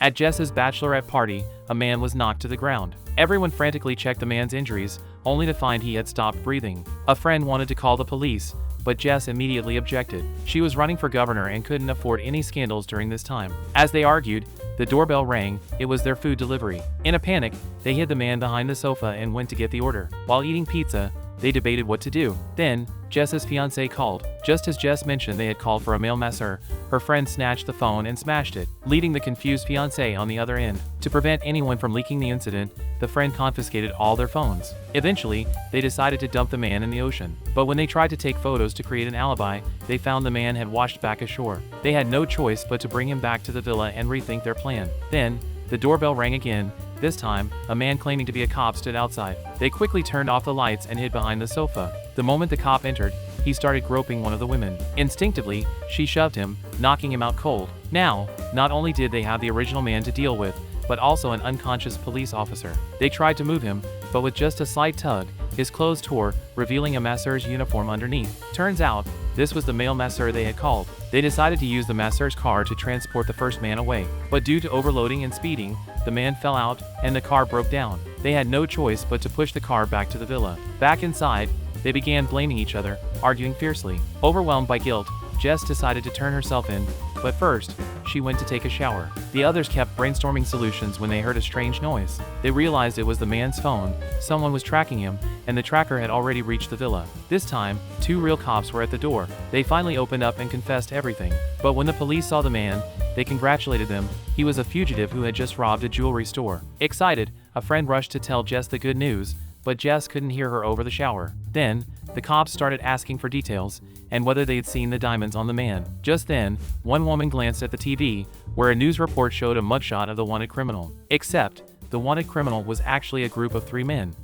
At Jess's bachelorette party, a man was knocked to the ground. Everyone frantically checked the man's injuries, only to find he had stopped breathing. A friend wanted to call the police, but Jess immediately objected. She was running for governor and couldn't afford any scandals during this time. As they argued, the doorbell rang. It was their food delivery. In a panic, they hid the man behind the sofa and went to get the order. While eating pizza, they debated what to do. Then, Jess's fiancé called. Just as Jess mentioned they had called for a male masseur, her friend snatched the phone and smashed it, leaving the confused fiancé on the other end. To prevent anyone from leaking the incident, the friend confiscated all their phones. Eventually, they decided to dump the man in the ocean. But when they tried to take photos to create an alibi, they found the man had washed back ashore. They had no choice but to bring him back to the villa and rethink their plan. Then, the doorbell rang again. This time, a man claiming to be a cop stood outside. They quickly turned off the lights and hid behind the sofa. The moment the cop entered, he started groping one of the women. Instinctively, she shoved him, knocking him out cold. Now, not only did they have the original man to deal with, but also an unconscious police officer. They tried to move him, but with just a slight tug, his clothes tore, revealing a masseur's uniform underneath. Turns out, this was the male masseur they had called. They decided to use the masseur's car to transport the first man away. But due to overloading and speeding, the man fell out, and the car broke down. They had no choice but to push the car back to the villa. Back inside, they began blaming each other, arguing fiercely. Overwhelmed by guilt, Jess decided to turn herself in, but first, she went to take a shower. The others kept brainstorming solutions when they heard a strange noise. They realized it was the man's phone. Someone was tracking him, and the tracker had already reached the villa. This time, 2 real cops were at the door. They finally opened up and confessed everything. But when the police saw the man, they congratulated them. He was a fugitive who had just robbed a jewelry store. Excited, a friend rushed to tell Jess the good news, but Jess couldn't hear her over the shower. Then, the cops started asking for details, and whether they'd seen the diamonds on the man. Just then, one woman glanced at the TV, where a news report showed a mugshot of the wanted criminal. Except, the wanted criminal was actually a group of 3 men.